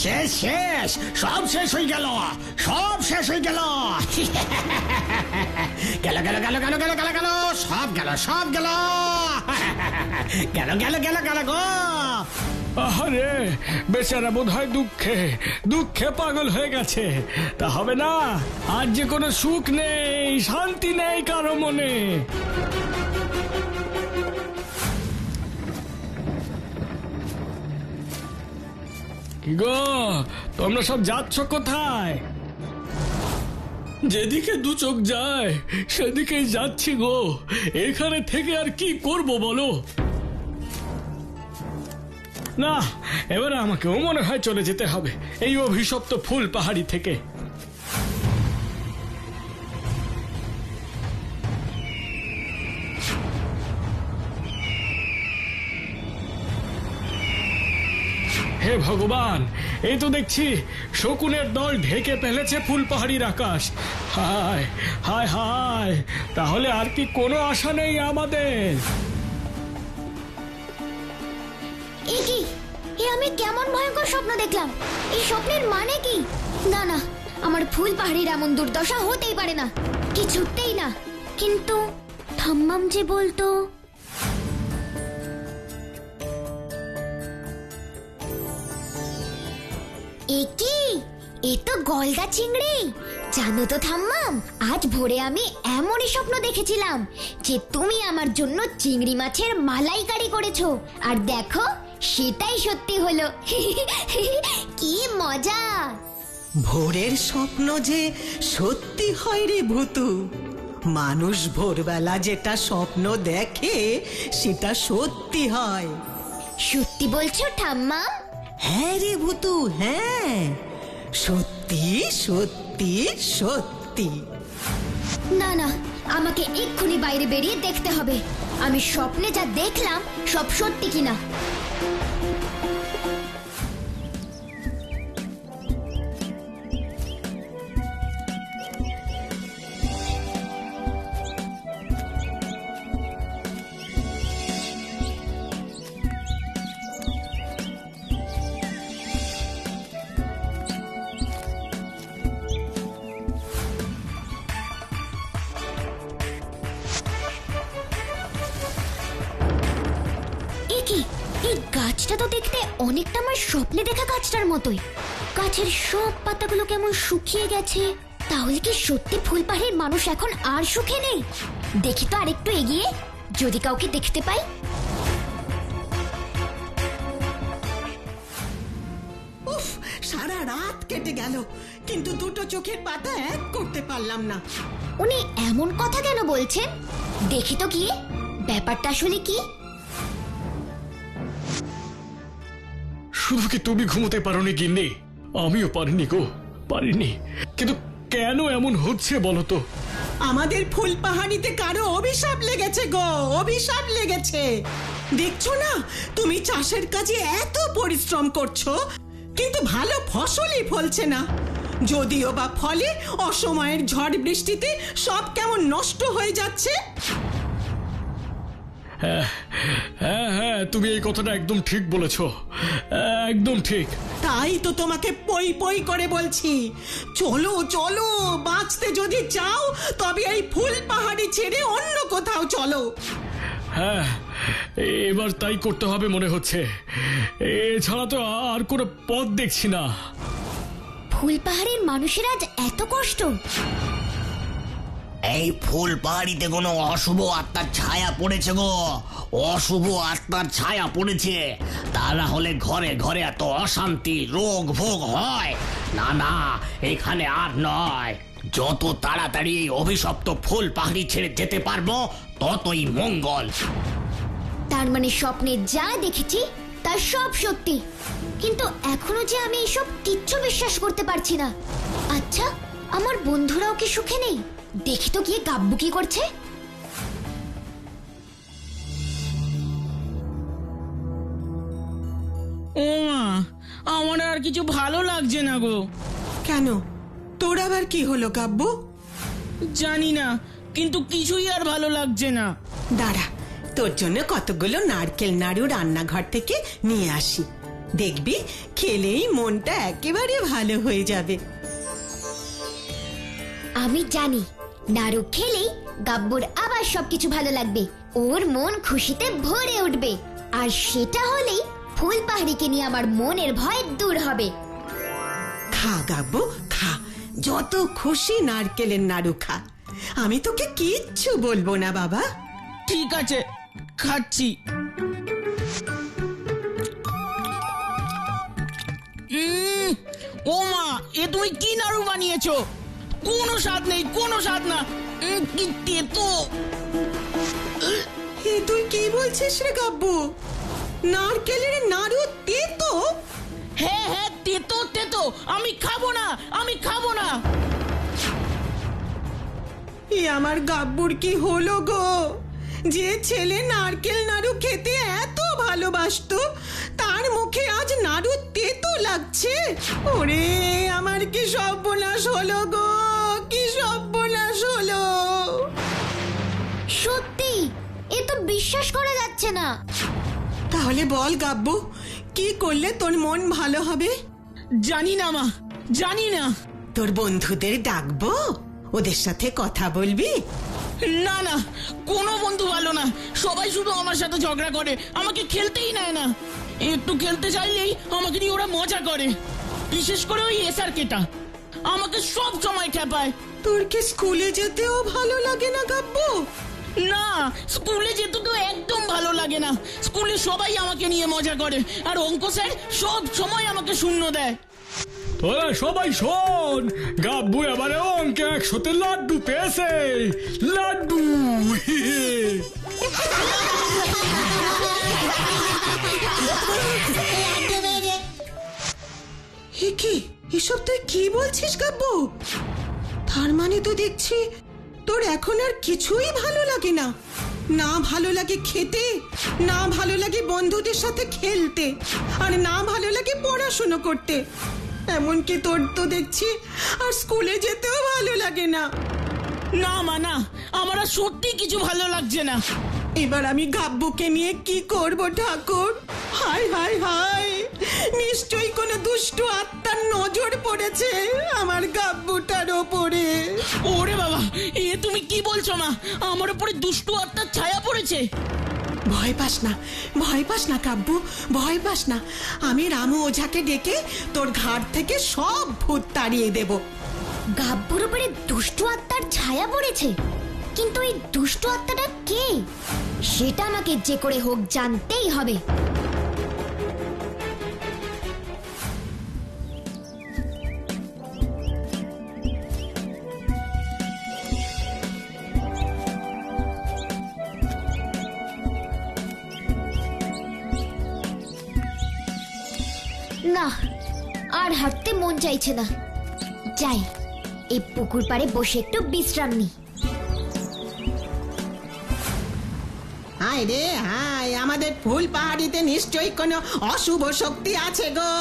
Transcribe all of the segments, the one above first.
শেষ শেষ, সব শেষ হয়ে গেল, সব শেষ হয়ে গেল। গেল গেল গেল গেল গেল গেল গেল, সব গেল, সব গেল, গেল গেল গেল গেল গো। আরে বেচারা বোধ হয় দুঃখে দুঃখে পাগল হয়ে গেছে। তা হবে না, আজ যে কোনো সুখ নেই, শান্তি নেই কারো মনে। কি গো, তোমরা সব যাচ্ছ কোথায়? যেদিকে দু চোখ যায় সেদিকেই যাচ্ছি গো। এখানে থেকে আর কি করব বলো? না, এবারে আমাকেও মনে হয় চলে যেতে হবে এই অভিশপ্ত ফুল পাহাড়ি থেকে। হে ভগবান, এই তো দেখছি শকুনের দল ঢেকে ফেলেছে ফুল পাহাড়ির আকাশ। হায় হায় হায়, তাহলে আর কি কোনো আশা নেই আমাদের? আমি কেমন ভয়ঙ্কর স্বপ্ন দেখলাম? এই স্বপ্নের মানে কি? না না, আমার ফুল পাহাড়ির এমন দুর্দশা হতেই পারে না, কিছুতেই না। কিন্তু ঠাম্মাম যে বলতো এ তো গলদা চিংড়ি। জানো তো ঠাম্মাম, আজ ভোরে আমি এমনই স্বপ্ন দেখেছিলাম যে তুমি আমার জন্য চিংড়ি মাছের মালাইকারি করেছো, আর দেখো সেটাই সত্যি হলো। কি মজা! ভোরের স্বপ্ন যে সত্যি হয় রে ভূতু। মানুষ ভোরবেলা যেটা স্বপ্ন দেখে সেটা সত্যি হয়। সত্যি বলছো ঠাম্মাম? হ্যাঁ রে ভূতু, হ্যাঁ, সত্যি সত্যি সত্যি। না না, আমাকে এক্ষুনি বাইরে বেরিয়ে দেখতে হবে আমি স্বপ্নে যা দেখলাম সব সত্যি কিনা। এই গাছটা তো দেখতে অনেকটা আমার স্বপ্নে দেখা গাছটার মতোই। গাছের সব পাতাগুলো কেমন শুকিয়ে গেছে। তাহলে কি সত্যি ফুলপাহাড়ির মানুষ এখন আর সুখে নেই? দেখি তো আরেকটু এগিয়ে, যদি কাউকে দেখতে পাই। উফ, সারা রাত কেটে গেল, কিন্তু দুটো চোখের পাতা এক করতে পারলাম না। উনি এমন কথা কেন বলছেন? দেখি তো গিয়ে ব্যাপারটা আসলে কি। শুধু কি তুমি ঘুমোতে পারোনি গিন্নি? আমিও পারিনি গো, পারিনি। কিন্তু কেন এমন হচ্ছে বলো তো? আমাদের ফুল পাহাড়িতে কারো অভিশাপ লেগেছে গো, অভিশাপ লেগেছে। দেখছো না, তুমি চাষের কাজে এত পরিশ্রম করছো, কিন্তু ভালো ফসলই ফলছে না। যদিও বা ফলে অসময়ের ঝড় বৃষ্টিতে সব কেমন নষ্ট হয়ে যাচ্ছে। হ্যাঁ হ্যাঁ হ্যাঁ, তুমি এই কথাটা একদম ঠিক বলেছো, একদম ঠিক। তাই তো তোমাকে পই পই করে বলছি, চলো চলো, বাঁচতে যদি চাও তবে এই ফুল পাহাড়ি ছেড়ে অন্য কোথাও চলো। হ্যাঁ, এবার তাই করতে হবে মনে হচ্ছে, এছাড়া তো আর কোনো পথ দেখছি না। ফুল পাহাড়ের মানুষের আজ এত কষ্ট। এই ফুল পাহাড়িতে কোনো অশুভ আত্মার ছায়া পড়েছে গো, অশুভ আত্মার ছায়া পড়েছে। তা না হলে ঘরে ঘরে এত অশান্তি, রোগ ভোগ হয় না। না, এখানে আর নয়। যত তাড়াতাড়ি এই অভিশপ্ত ফুল পাহাড়ি ছেড়ে যেতে পারবো ততই মঙ্গল। তার মানে স্বপ্নে যা দেখেছি তা সব সত্যি, কিন্তু এখনো যে আমি এইসব কিচ্ছু বিশ্বাস করতে পারছি না। আচ্ছা, আমার বন্ধুরাও কি সুখে নেই? দেখি তো গিয়ে গাব্বু কি করছে। ও মা, আমার আর কিছু ভালো লাগছে না গো। কেন, তোর আবার কি হলো কাব্য? জানি না, কিন্তু কিছুই আর ভালো লাগছে না। দাঁড়া, তোর জন্য কতগুলো নারকেল নাড়ু রান্নাঘর থেকে নিয়ে আসি, দেখবি খেলেই মনটা একেবারে ভালো হয়ে যাবে। আমি জানি নাড়ু খেলেই গাব্বুর আবার সবকিছু ভালো লাগবে, ওর মন খুশিতে ভরে উঠবে, আর সেটা হলেই ফুল পাহাড়িকে নিয়ে আমার মনের ভয় দূর হবে। খা গাব্বু খা, যত খুশি নারকেলের নাড়ু খা, আমি তোকে কিচ্ছু বলবো না বাবা। ঠিক আছে, খাচ্ছি। ও মা, এ তুমি কি নাড়ু বানিয়েছো? কোনো স্বাদ নেই, কোনো স্বাদ না। কি তেতো। এ তুই কি বলছিস রে গাব্বু? নারকেলের নাড়ু তেতো? হ্যাঁ হ্যাঁ, তেতো তেতো। আমি খাবো না, আমি খাবো না। এ আমার গাব্বুর কি হলো গো? যে ছেলে নারকেল নাড়ু খেতে এত ভালোবাসতো, তার মুখে আজ নাড়ু তেতো লাগছে। ওরে আমার কি সর্বনাশ হলো গো, কি সর্বনাশ হলো। সত্যি, এ তো বিশ্বাস করা যাচ্ছে না। তাহলে বল গাব্বু, কি করলে তোর মন ভালো হবে? জানি না মা, জানি না। তোর বন্ধুদের ডাকবো, ওদের সাথে কথা বলবি? না না, কোনো বন্ধু ভালো না, সবাই শুধু আমার সাথে ঝগড়া করে, আমাকে খেলতেই নেয় না। একটু খেলতে চাইলেই আমাকে নিয়ে ওরা মজা করে, বিশেষ করে ওই এসআর কেটা আমাকে সব সময় ঠেপায়। তোর কি স্কুলে যেতেও ভালো লাগে না গাব্বু? না, স্কুলে যেতে তো একদম ভালো লাগে না। স্কুলে সবাই আমাকে নিয়ে মজা করে, আর অঙ্ক স্যার সব সময় আমাকে শূন্য দেয়। তোরা সবাই শোন, গাব্বু এবারে অঙ্কে 100তে লাড্ডু পেয়েছে। লাড্ডু। এ কি, এসব তুই কি বলছিস গাব্বু? তার মানে তো দেখছি তোর এখন আর কিছুই ভালো লাগে না। না ভালো লাগে খেতে, না ভালো লাগে বন্ধুদের সাথে খেলতে, আর না ভালো লাগে পড়াশোনা করতে। এমনকি তোর তো দেখছি আর স্কুলে যেতেও ভালো লাগে না। না মা না, আমার আর সত্যি কিছু ভালো লাগছে না। এবার আমি গাব্বুকে নিয়ে কি করব ঠাকুর? হায় হায় হায়, নিশ্চয়ই কোনো দুষ্ট আত্মার নজর পড়েছে আমার গাব্বুটার ওপরে। ওরে বাবা, এ তুমি কি বলছো মা? আমার উপরে দুষ্টু আত্মার ছায়া পড়েছে? ভয় পাস না, ভয় পাস না কাব্বু, ভয় পাস না। আমি রামু ওঝাকে ডেকে তোর ঘাট থেকে সব ভূত তাড়িয়ে দেব। গাব্বুর উপরে দুষ্ট আত্মার ছায়া পড়েছে, কিন্তু এই দুষ্ট আত্মাটা কে সেটা আমাকে যে করে হোক জানতেই হবে। না, আর হাঁটতে মন চাইছে না, যাই এই পুকুর পাড়ে বসে একটু বিশ্রাম নিই। হায় রে হায়, আমাদের ফুল পাহাড়িতে নিশ্চয়ই কোনো অশুভ শক্তি আছে গো,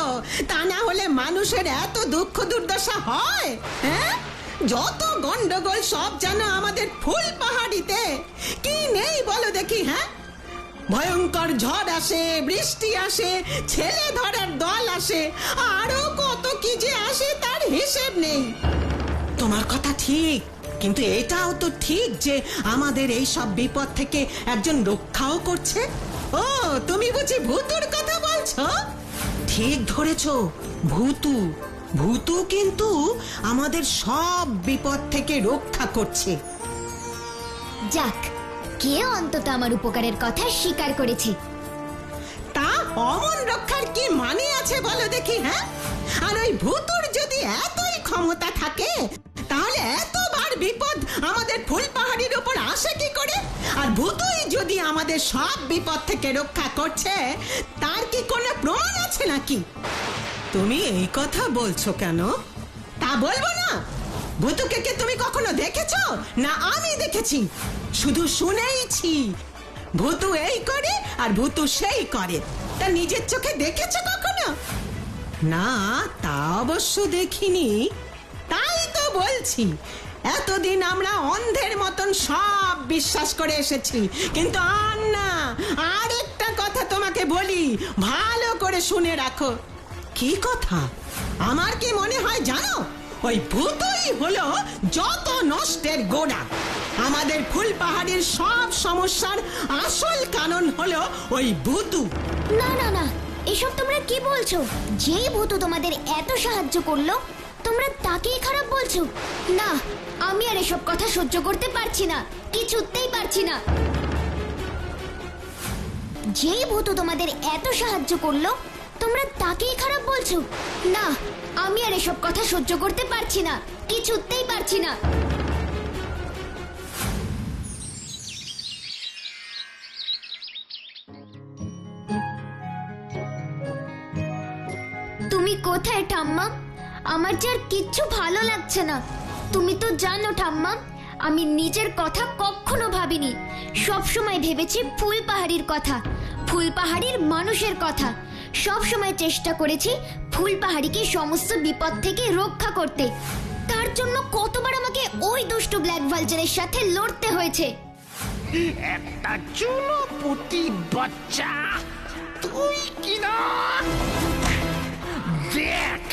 তা না হলে মানুষের এত দুঃখ দুর্দশা হয়? হ্যাঁ, যত গন্ডগোল সব যেন আমাদের ফুল পাহাড়িতে। কি নেই বলো দেখি? হ্যাঁ, ভয়ঙ্কর ঝড় আসে, বৃষ্টি আসে, ছেলে ধরার দল আসে, আরো কত কি যে আসে তার হিসেব নেই। তোমার কথা ঠিক, কিন্তু এটাও তো ঠিক যে আমাদের এই সব বিপদ থেকে একজন রক্ষাও করছে। ও, তুমি বুঝি ভূতুর কথা বলছো? ঠিক ধরেছো, ভূতু। ভূতু কিন্তু আমাদের সব বিপদ থেকে রক্ষা করছে। যাক, কেউ অন্তত আমার উপকারের কথা স্বীকার করেছে। তা অমন রক্ষার কি মানে আছে বলো দেখি? হ্যাঁ, আর ওই ভূতুর যদি এতই ক্ষমতা থাকে, তাহলে এতবার বিপদ আমাদের ফুল পাহাড়ির উপর আসে কি করে? আর ভূতুই যদি আমাদের সব বিপদ থেকে রক্ষা করছে, তার কি কোনো প্রমাণ আছে নাকি? তুমি এই কথা বলছো কেন? তা বলবো না? ভূতুকে কে তুমি কখনো দেখেছো? না আমি দেখেছি, শুধু শুনেইছি। ভূতু এই করে আর ভূতু সেই করে, তা নিজের চোখে দেখেছো কখনো? না, তা অবশ্য দেখিনি। তাই তো বলছি, এতদিন আমরা অন্ধের মতন সব বিশ্বাস করে এসেছি, কিন্তু আর না। আর একটা কথা তোমাকে বলি, ভালো করে শুনে রাখো। কি কথা? আমার কি মনে হয় জানো, ওই ভূতই হলো যত নষ্টের গোড়া। আমাদের ফুলপাহাড়ির সব সমস্যার আসল কারণ হলো ওই ভূতু। না না না, এসব তোমরা কি বলছো? যেই ভূত তোমাদের এত সাহায্য করলো, তোমরা তাকেই খারাপ বলছো? না, আমি আর এসব কথা সহ্য করতে পারছি না, কিছুতেই পারছি না। যেই ভূত তোমাদের এত সাহায্য করলো, তোমরা তাকেই খারাপ বলছো? না, আমি আর এসব কথা সহ্য করতে পারছি না, কিছুতেই পারছি না। তুমি কোথায় ঠাম্মা? আমার যে আর কিচ্ছু ভালো লাগছে না। তুমি তো জানো ঠাম্মা, আমি নিজের কথা কখনো ভাবিনি। সব সময় ভেবেছি ফুলপাহাড়ির কথা, ফুলপাহাড়ির মানুষের কথা। সব সময় চেষ্টা করেছি ফুলপাহাড়িকে সমস্ত বিপদ থেকে রক্ষা করতে। তার জন্য কতবার আমাকে ওই দুষ্টু ব্ল্যাক ভালচারের সাথে লড়তে হয়েছে। একটা চুনোপুটি বাচ্চা, তুই কিনা দেখ।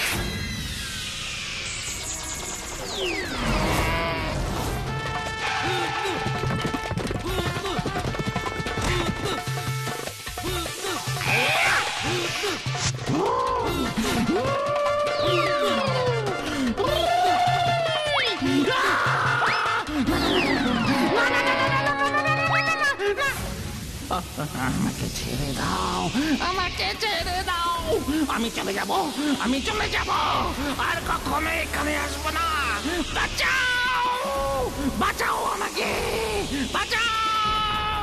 আমাকে ছেড়ে দাও, আমাকে ছেড়ে দাও। আমি চলে যাব, আমি চলে যাব, আর কখনো এখানে আসবো না। বাঁচাও, বাঁচাও আমাকে, বাঁচাও।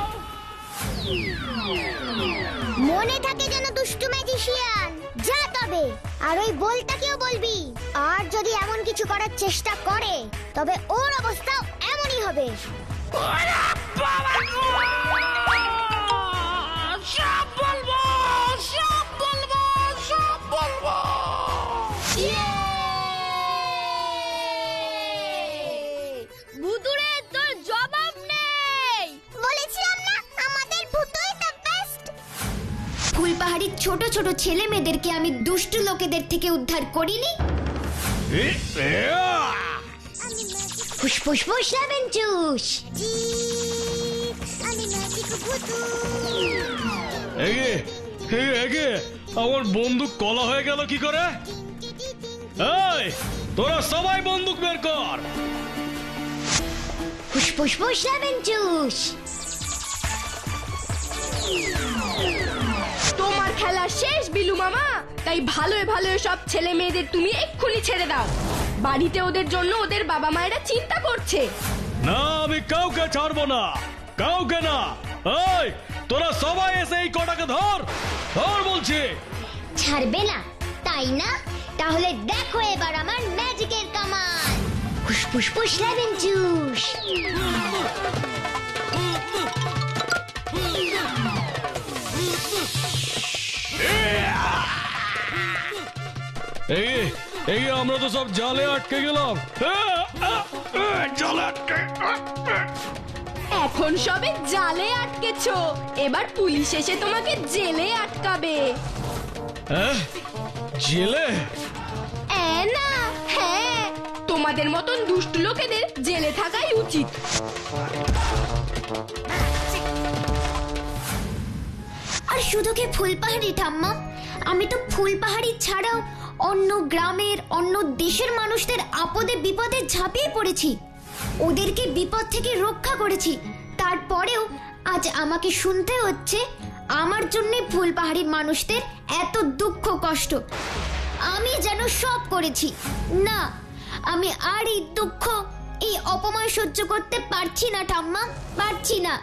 মনে থাকে যেন দুষ্টু ম্যাজিশিয়ান। যা তবে, আর ওই বলটাকেও বলবি, আর যদি এমন কিছু করার চেষ্টা করে, তবে ওর অবস্থাও এমনই হবে। ওরে বাবা গো! সব বলবো, সব বলবো, সব বলবো। ভুতুরে তোর জবাব নেই। বলেছিলাম না, আমাদের ভূতই দ্য বেস্ট। ফুলপাহাড়ির ছোট ছোট ছেলে মেয়েদেরকে আমি দুষ্টু লোকেদের থেকে উদ্ধার করিনি? ফুস ফুস ফুস লেমন জুস। আমি ম্যাজিক ভূতু। এগে আমার বন্দুক কলা হয়ে গেল কি করে? এই, তোরা সবাই বন্দুক বের কর। ফুস ফুস ফুস লেমন জুস। তোমার খেলা শেষ বিলু মামা, তাই ভালোই ভালোই সব ছেলে মেয়েদের তুমি এক্ষুনি ছেড়ে দাও। বাড়িতে ওদের জন্য ওদের বাবা মায়েরা চিন্তা করছে। না, আমি কাউকে ছাড়বো না, কাউকে না। এই, তোরা সবাই এসে এই কটাকে ধর, ধর বলছি। ছাড়বে না, তাই না? তাহলে দেখো এবার আমার ম্যাজিকের কামাল। ফুস ফুস ফুস লেমন জুস। এই আমরা তো সব জালে আটকে গেলাম। জালে আটকে, এখন সবে জালে আটকেছো, এবার পুলিশ এসে তোমাকে জেলে আটকাবে। জেলে? না, হ্যাঁ, তোমাদের মতন দুষ্ট লোকেদের জেলে থাকাই উচিত। আর শুধু কি ফুলপাহাড়ি ঠাম্মা, আমি তো ফুলপাহাড়ি ছাড়াও অন্য গ্রামের, অন্য দেশের মানুষদের আপদে বিপদে ঝাঁপিয়ে পড়েছি, ওদেরকে বিপদ থেকে রক্ষা করেছি। তারপরেও আজ আমাকে শুনতে হচ্ছে আমার জন্য ফুলপাহাড়ির মানুষদের এত দুঃখ কষ্ট। আমি যেন সব করেছি। না, আমি আর এই দুঃখ, এই অপমান সহ্য করতে পারছি না ঠাম্মা, পারছি না।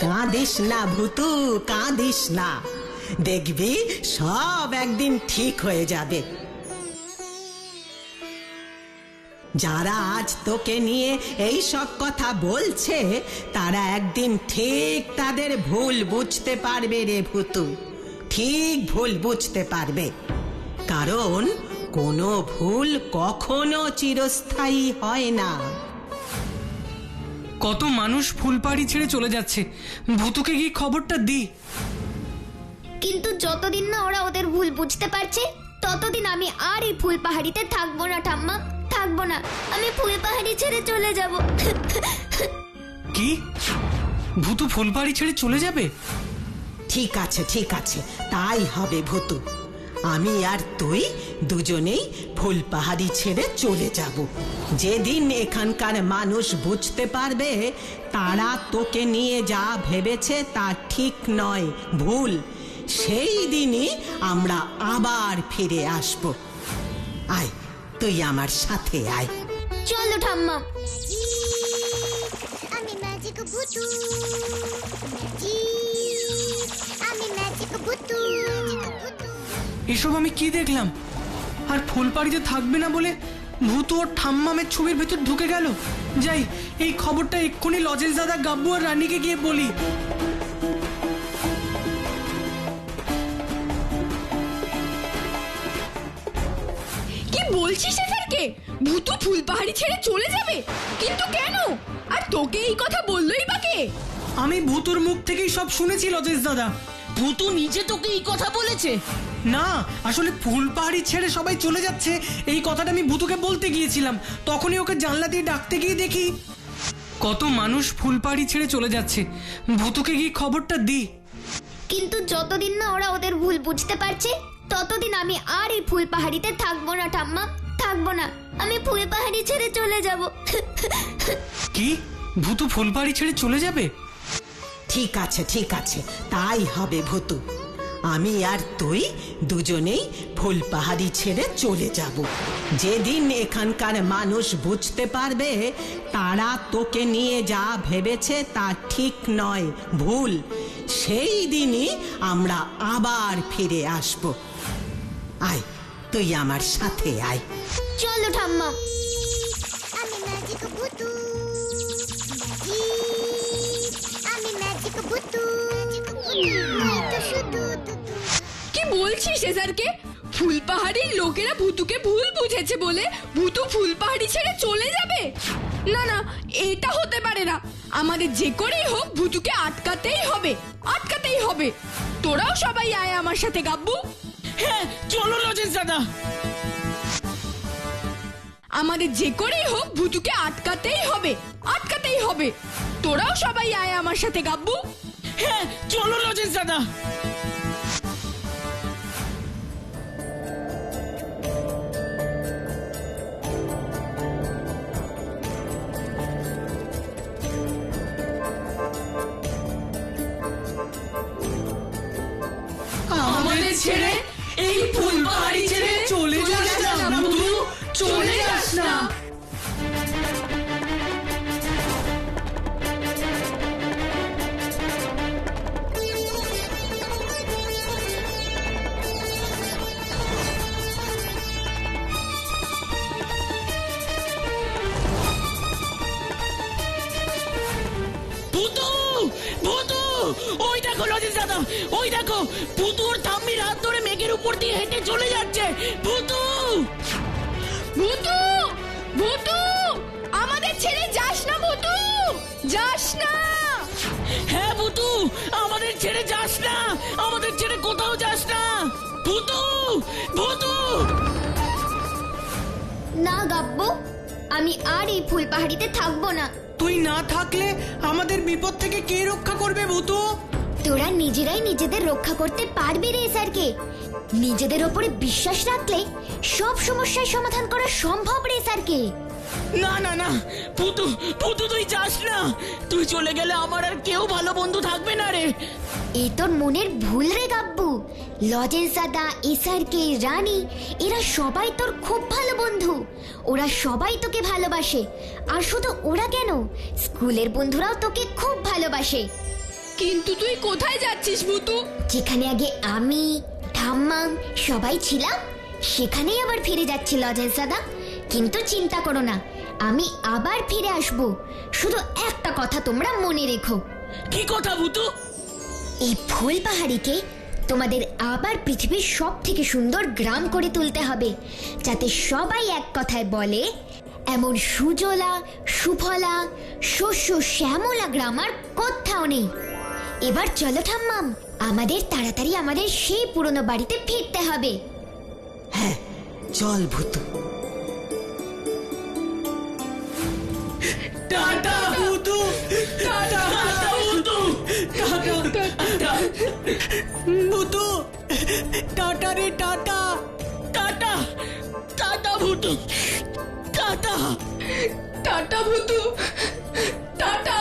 কাঁদিস না ভূতু, কাঁদিস না। দেখবি সব একদিন ঠিক হয়ে যাবে। যারা আজ তোকে নিয়ে এই সব কথা বলছে তারা একদিন ঠিক তাদের ভুল বুঝতে পারবে রে ভূতু, ঠিক ভুল বুঝতে পারবে। কারণ কোনো ভুল কখনো চিরস্থায়ী হয় না। কত মানুষ ফুলপাড়ি ছেড়ে চলে যাচ্ছে, ভূতুকে গিয়ে খবরটা দি। কিন্তু যতদিন না ওরা ওদের ভুল বুঝতে পারছে ততদিন আমি আর এই ফুল পাহাড়িতে থাকবো না ঠাম্মা, থাকবো না। আমি ফুল পাহাড়ি ছেড়ে চলে যাব। কি, ভূতু ফুলপাড়ি ছেড়ে চলে যাবে? ঠিক আছে, ঠিক আছে, তাই হবে ভূতু। আমি আর তুই দুজনেই ফুলপাহাড়ি ছেড়ে চলে যাব। যেদিন এখানকার মানুষ বুঝতে পারবে তারা তোকে নিয়ে যা ভেবেছে তা ঠিক নয়, ভুল, সেই দিনই আমরা আবার ফিরে আসব। আয়, তুই আমার সাথে আয়। চলো ঠাম্মা। আমি ম্যাজিক ভূতু, আমি ম্যাজিক ভূতু। এসব আমি কি দেখলাম? আর ফুলপাড়িতে থাকবে না বলে ভূতু ওর ঠাম্মামের ছবির ভেতর ঢুকে গেল। যাই, এই খবরটা এক্ষুনি লজেশ দাদা, গাব্বু আর রানীকে গিয়ে বলি। কি বলছিস স্যারকে? ভূতু ফুল পাহাড়ি ছেড়ে চলে যাবে? কিন্তু কেন? আর তোকে এই কথা বললোই বা কে? আমি ভূতুর মুখ থেকেই সব শুনেছি লজেশ দাদা। ভূতু নিজে তোকে এই কথা বলেছে? না, আসলে ফুলপাহাড়ি ছেড়ে সবাই চলে যাচ্ছে এই কথাটা আমি ভূতুকে বলতে গিয়েছিলাম। তখনই ওকে জানলা দিয়ে ডাকতে গিয়ে দেখি কত মানুষ ফুলপাহাড়ি ছেড়ে চলে যাচ্ছে, ভূতুকে গিয়ে খবরটা দি। কিন্তু যতদিন না ওরা ওদের ভুল বুঝতে পারছে ততদিন আমি আর এই ফুল পাহাড়িতে থাকবো না ঠাম্মা, থাকবো না। আমি ফুল পাহাড়ি ছেড়ে চলে যাব। কি, ভূতু ফুলপাহাড়ি ছেড়ে চলে যাবে? ঠিক আছে, ঠিক আছে, তাই হবে ভূতু। আমি আর তুই দুজনেই ফুলপাহাড়ি ছেড়ে চলে যাব। যেদিন এখানকার মানুষ বুঝতে পারবে তারা তোকে নিয়ে যা ভেবেছে তা ঠিক নয়, ভুল, সেই দিনই আমরা আবার ফিরে আসব। আয়, তুই আমার সাথে আয়। চলো ঠাম্মা। আমি ম্যাজিক ভূতু, আমি ম্যাজিক ভূতু। এই তো শুধু কি বলছিস স্যারকে? ফুল পাহাড়ির লোকেরা ভূতুকে ভুল বুঝেছে বলে ভূতু ফুল পাহাড়ি ছেড়ে চলে যাবে? না না, এটা হতে পারে না। আমাদের যে করেই হোক ভূতুকে আটকাতেই হবে, আটকাতেই হবে। তোরাও সবাই আয় আমার সাথে, গাব্বু। হ্যাঁ, চলো লজেশ দাদা। আমাদের যে করেই হোক ভূতুকে আটকাতেই হবে, আটকাতেই হবে। তোরাও সবাই আয় আমার সাথে, গাব্বু। হ্যাঁ, চলো লজেশ দাদা। আমাদের ছেড়ে এই ফুলপাহাড়ি ছেড়ে চলে যাস না ভূতু, চলে যাস না। ভূতু, ভূতু, ওই দেখো লজেশ দাদা, ওই দেখো ভূতু ওর ঠাম্মির হাত ধরে মেঘের উপর দিয়ে হেঁটে চলে যাচ্ছে। ভূতু, ভূতু, ভূতু, আমাদের ছেড়ে যাস না ভূতু, যাস না। হ্যাঁ ভূতু, আমাদের ছেড়ে যাস না, আমাদের ছেড়ে কোথাও যাস না। ভূতু, ভূতু। না গাব্বু, আমি আর এই ফুল পাহাড়িতে থাকবো না। তুই না থাকলে আমাদের বিপদ থেকে কে রক্ষা করবে ভূতু? তোরা নিজেরাই নিজেদের রক্ষা করতে পারবি রে স্যারকে। নিজেদের ওপরে বিশ্বাস রাখলে সব সমস্যার সমাধান করা সম্ভব রে স্যারকে। না না না, ভূতু, ভূতু তুই যাস না। তুই চলে গেলে আমার আর কেউ ভালো বন্ধু থাকবে না রে। এই তোর মনের ভুল রে গাব্বু। লজেশ দাদা, এসআরকে, রানী, এরা সবাই তোর খুব ভালো বন্ধু। ওরা সবাই তোকে ভালোবাসে। আর শুধু ওরা কেন, স্কুলের বন্ধুরাও তোকে খুব ভালোবাসে। কিন্তু তুই কোথায় যাচ্ছিস ভূতু? যেখানে আগে আমি ঠাম্মাম সবাই ছিলাম সেখানেই আবার ফিরে যাচ্ছি লজেন্স দাদা। কিন্তু চিন্তা করো না, আমি আবার ফিরে আসব। শুধু একটা কথা তোমরা মনে রেখো। কি কথা ভূতু? এই ফুল পাহাড়িকে তোমাদের আবার পৃথিবীর সব থেকে সুন্দর গ্রাম করে তুলতে হবে, যাতে সবাই এক কথায় বলে এমন সুজলা সুফলা শস্য শ্যামলা গ্রাম আর কোথাও নেই। এবার চলো ঠাম্মাম, আমাদের তাড়াতাড়ি আমাদের সেই পুরনো বাড়িতে ফিরতে হবে। হ্যাঁ চল Bhutu. Tata Bhutu, tata Bhutu, tata Bhutu, tata রে tata, tata tata Bhutu, tata. Tata Bhutu, tata.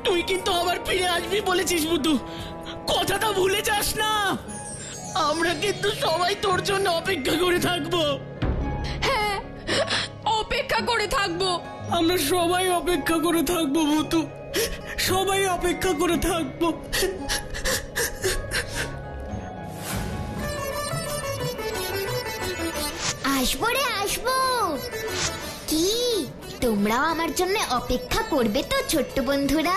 তুই কিন্তু আবার ফিরে আসবি বলেছিস ভূতু, কথাটা ভুলে যাস না। আমরা কিন্তু সবাই তোর জন্য অপেক্ষা করে থাকবো। হ্যাঁ, অপেক্ষা করে থাকবো। আমরা সবাই অপেক্ষা করে থাকবো ভূতু, সবাই অপেক্ষা করে থাকবো। আসবো রে আসবো। কি তোমরাও আমার জন্য অপেক্ষা করবে তো ছোট্ট বন্ধুরা?